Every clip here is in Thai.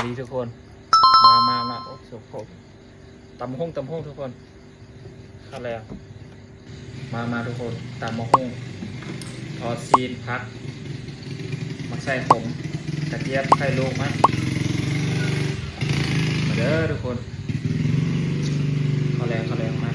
ดีทุกคนมาโอ้สุกผมตำห้องทุกคนข้าวแรงมาทุกคนตำห้องทอดซีนพักมักใส่ผมกระเจี๊ยบไข่ลูกมั้ยมาเด้อทุกคนข้าวแรงมา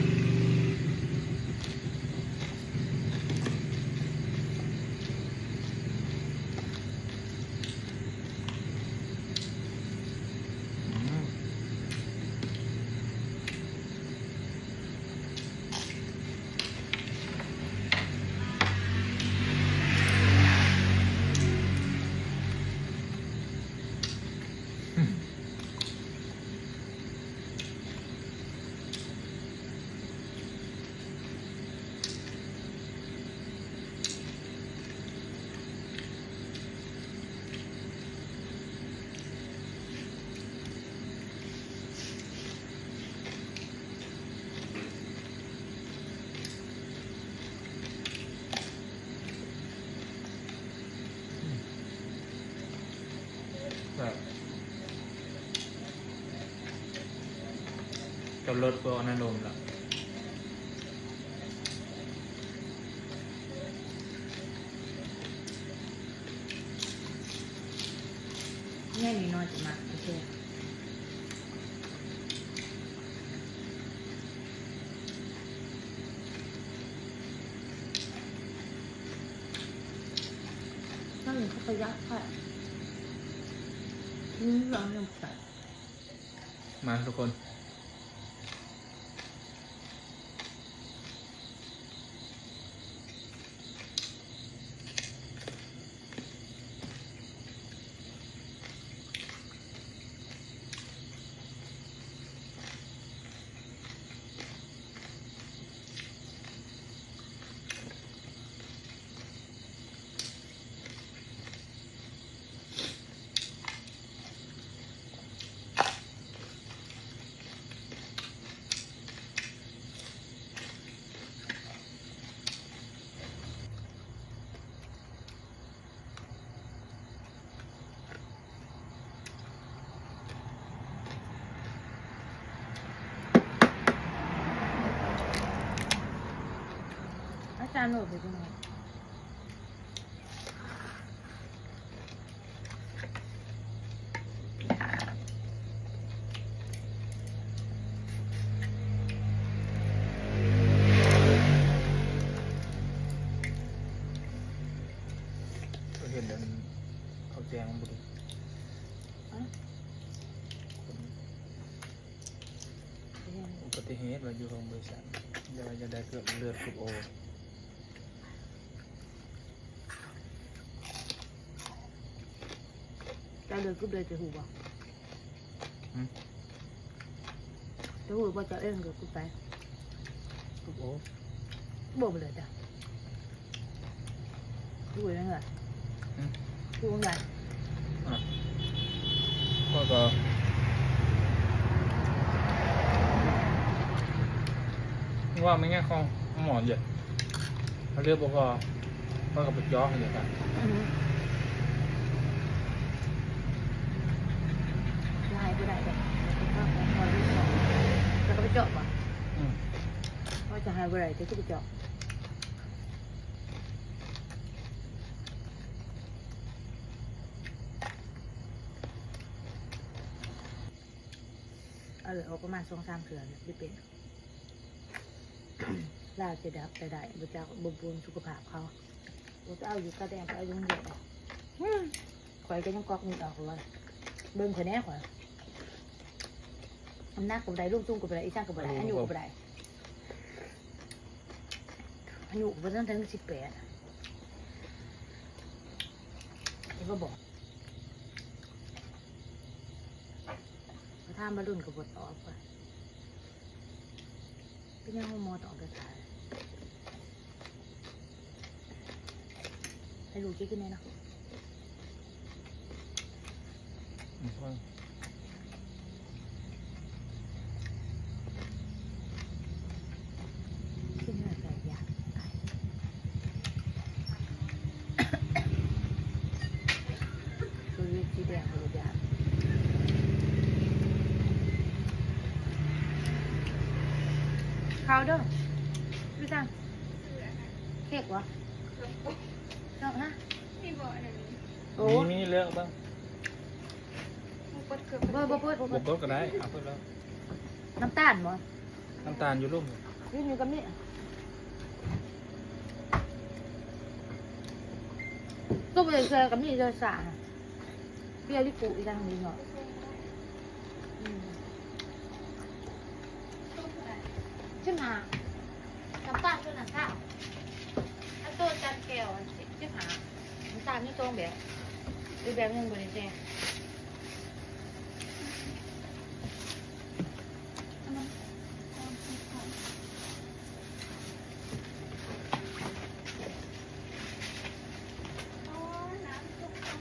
กับรถตัวนั้นลมแล้วแม่นี่นอนจะมาโอเคนั่นเขาประหยัดค่ะลองยังใส่มาทุกคนอาจารย์บอกไปยังไงเห็นแล้วเขาแจ้งบุตรอุบัติเหตุว่าอยู่โรงบริษัทจะได้เกิดเลือดคุบโอจะเลยก็เลยจะหูบ่จะหูว่าจะเล่นกับกูไปคุบโอบอกไปเลยจ้ะดูยังไงดูยังไงก็ว่าไม่ง่ายของหมอนเยอะเขาเรียกบอกว่ากับไปย้อกันอย่างกันลายก็ได้แบบข้าวของคอยด้วยสองแล้วก็ไปเจาะป่ะว่าจะหายอะไรจะไปเจาะเอาประมาณ2-3 เดือนที่เป็นลาจะดับได้บุจากบำรุงสุขภาพเขาเราจะเอาอยู่กระแดงไปเอายุ่งเหยิงข่อยก็ยังกอกมือออกเลยเบิ่งข่อยแน่ข่อยอำนาจกับใดลูกจุ้งกับใดอีช่างกับใดอายุกับใดอายุกับตั้งแต่18นี่ก็บอกถ้ามารุ่นกับบทต่อไปเป็นยังมอต่อกันถ่ายให้รู้กิ๊กแน่นะขึ้นมาใส่ยาคือสีแดงหรือยา ข้าวเด้อพี่จังเค้กวะเนาะฮะ นี่บอกอันนี้ โอ้ มีเลือกบ้าง มันกดเกือบ บ่เปิด บดก็ได้เอาเพิ่มแล้ว น้ำตาลบ่ น้ำตาลอยู่ร่ม ยืนอยู่กับนี่ก็ไปเจอกับนี่เจอสาเพี่อลิกูอีกทางนี้เนาะขึ้นมาน้ำตาลขึ้นน้ำตาลอันโตจันแก้วอันขึ้นหาน้ำตาลนี่ตรงแบบอีแบบนึงบริเวณ อ๋อน้ำซุป นะ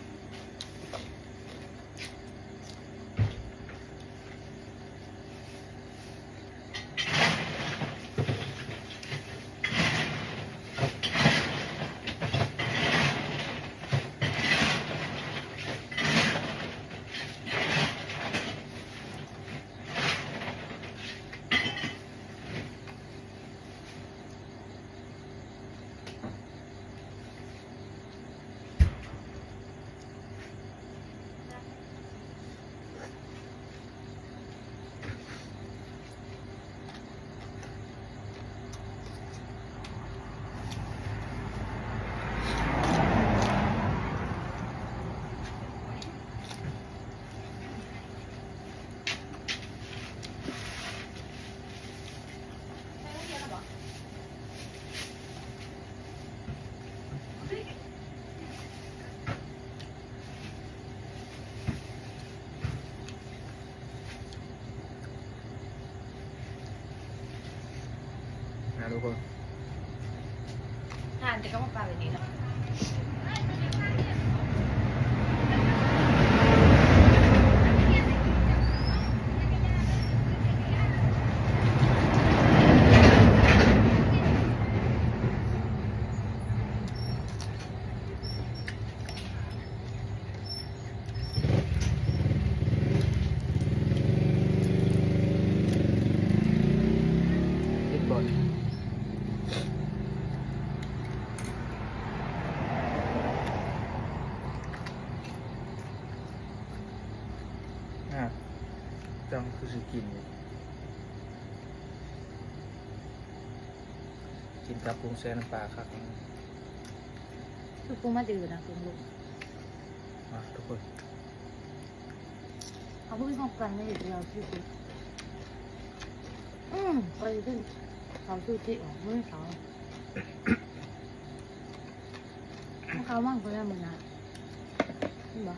ทุกคน ทานจะก็มาปลาแบบนี้เนาะเล็ดบอลจังคือสิกินอยู่กินกับกุ้งแช่น้ำปลาครับ คือกูมาดื้อนะคุณลุง มาทุกคน เขาเพิ่งทำกันไม่เดียวที่สุดไปขึ้นเขาซูชิออกเมื่อเขาเขามั่งคนละมึงนะเห็นปะ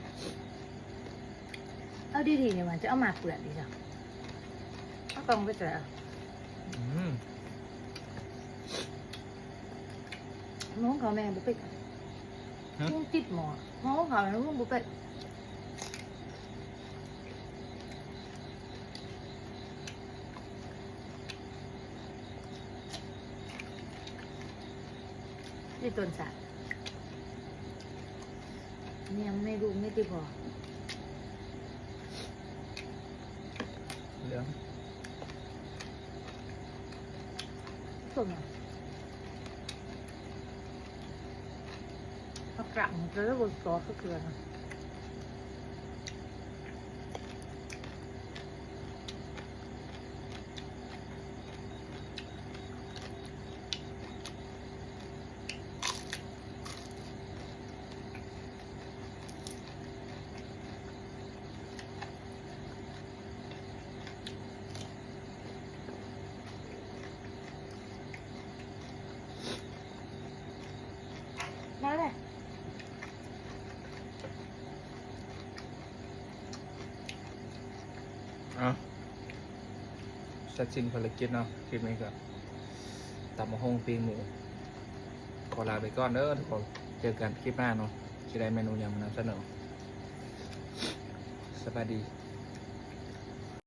เอาดีๆเนี่ยมันจะเอามาเปลือกดีจ้ะเอากล่องไปเจอ อืม น้องเขาแม่บุเป็ดลุงติดหมอน้องเขาแม่ลุงบุเป็ดนี่ต้นสัตว์เนี่ยไม่รู้ไม่ติดพอ เหลือง ส่วนอ่ะผักกาดมันจะได้บนซอสก็เกลือนะนั่นแหละ เอาเสร็จสิ้นภารกิจเนาะคลิปนี้ก็ตับมะฮงปีงหมูขอลาไปก่อนเด้อทุกคนเจอกันคลิปหน้าเนาะจะได้เมนูยังมานำเสนอสวัสดี